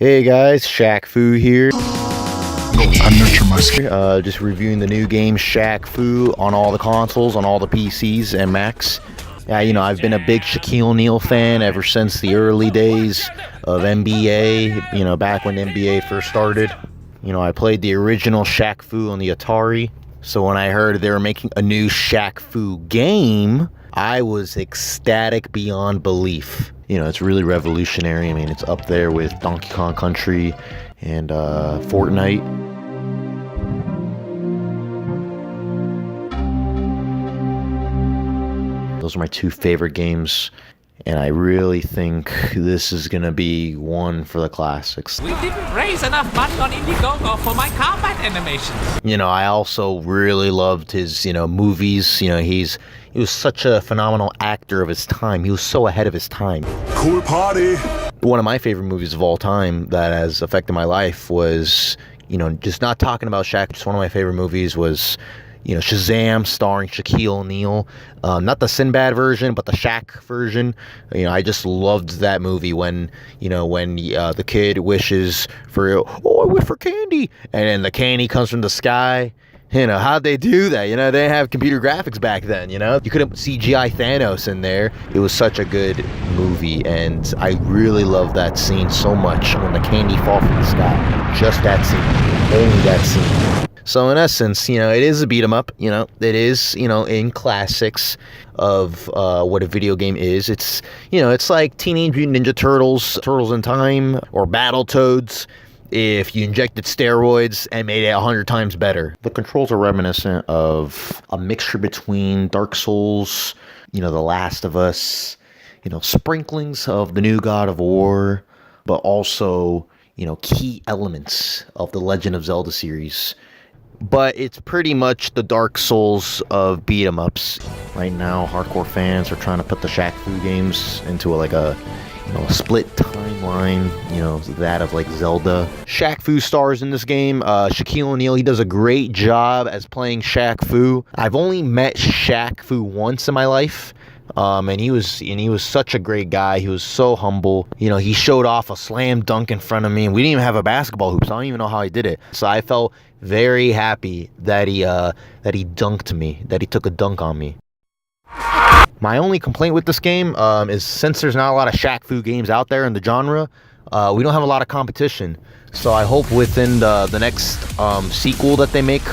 Hey guys, Shaq Fu here. I nurture my skill. Just reviewing the new game Shaq Fu on all the consoles, on all the PCs and Macs. Yeah, I've been a big Shaquille O'Neal fan ever since the early days of NBA, back when NBA first started. I played the original Shaq Fu on the Atari. So when I heard they were making a new Shaq Fu game, I was ecstatic beyond belief. It's really revolutionary. I mean, it's up there with Donkey Kong Country and Fortnite. Those are my two favorite games, and I really think this is going to be one for the classics. We didn't raise enough money on Indiegogo for my combat animations. I also really loved his, movies. He was such a phenomenal actor of his time. He was so ahead of his time. Cool party. One of my favorite movies of all time that has affected my life was, just not talking about Shaq, just one of my favorite movies was, Shazam, starring Shaquille O'Neal. Not the Sinbad version, but the Shaq version. I just loved that movie when the kid wishes for, I wish for candy. And then the candy comes from the sky. How'd they do that? They didn't have computer graphics back then, You couldn't put CGI Thanos in there. It was such a good movie, and I really love that scene so much when the candy falls from the sky. Just that scene. Only that scene. So in essence, it is a beat 'em up. It is, in classics of what a video game is. It's, it's like Teenage Mutant Ninja Turtles, Turtles in Time, or Battletoads, if you injected steroids and made it 100 times better. The controls are reminiscent of a mixture between Dark Souls, The Last of Us, sprinklings of the new God of War, but also, key elements of the Legend of Zelda series. But it's pretty much the Dark Souls of beat 'em ups. Right now, hardcore fans are trying to put the Shaq Fu games into a split timeline, that of like Zelda. Shaq Fu stars in this game. Shaquille O'Neal, he does a great job as playing Shaq Fu. I've only met Shaq Fu once in my life. And he was such a great guy. He was so humble. He showed off a slam dunk in front of me, and we didn't even have a basketball hoop, so I don't even know how he did it. So I felt very happy that he dunked me, that he took a dunk on me. My only complaint with this game is since there's not a lot of Shaq Fu games out there in the genre, we don't have a lot of competition. So I hope within the next sequel that they make,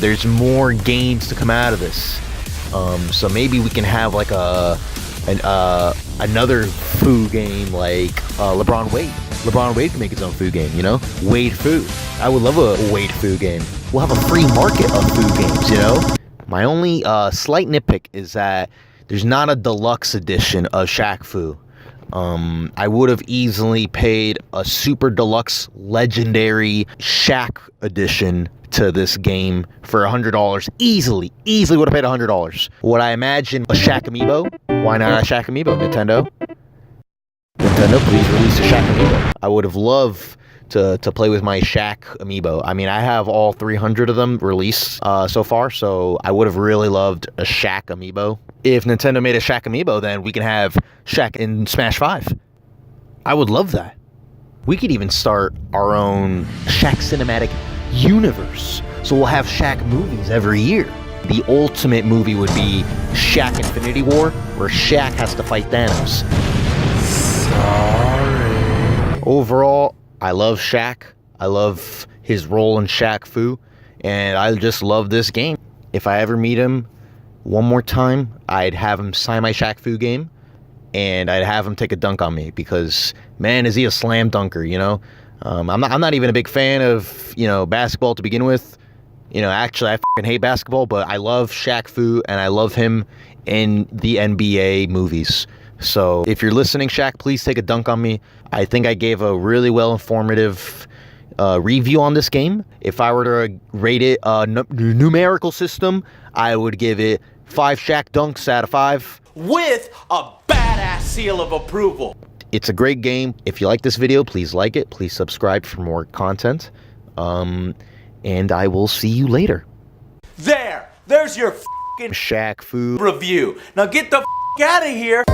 there's more games to come out of this. So maybe we can have like another Fu game like LeBron Wade. LeBron Wade can make his own Fu game, Wade Fu. I would love a Wade Fu game. We'll have a free market of Fu games, My only slight nitpick is that there's not a deluxe edition of Shaq Fu. I would have easily paid a super deluxe legendary Shaq edition to this game for $100. Easily would have paid $100. Would I imagine a Shaq amiibo? Why not a Shaq amiibo, Nintendo? Nintendo, please release a Shaq amiibo. I would have loved to play with my Shaq amiibo. I mean, I have all 300 of them released so far, so I would have really loved a Shaq amiibo. If Nintendo made a Shaq amiibo, then we can have Shaq in Smash 5. I would love that. We could even start our own SHAQ Cinematic Universe. So we'll have Shaq movies every year. The ultimate movie would be Shaq Infinity War, where Shaq has to fight Thanos. Sorry. Overall, I love Shaq. I love his role in Shaq Fu, and I just love this game. If I ever meet him one more time, I'd have him sign my Shaq Fu game, and I'd have him take a dunk on me because, man, is he a slam dunker, I'm not even a big fan of, basketball to begin with. Actually, I fucking hate basketball, but I love Shaq Fu, and I love him in the NBA movies. So if you're listening, Shaq, please take a dunk on me. I think I gave a really well informative review on this game. If I were to rate it numerical system, I would give it 5 Shaq dunks out of 5. With a badass seal of approval. It's a great game. If you like this video, please like it. Please subscribe for more content. And I will see you later. There's your f***ing Shaq Fu review. Now get the f*** out of here.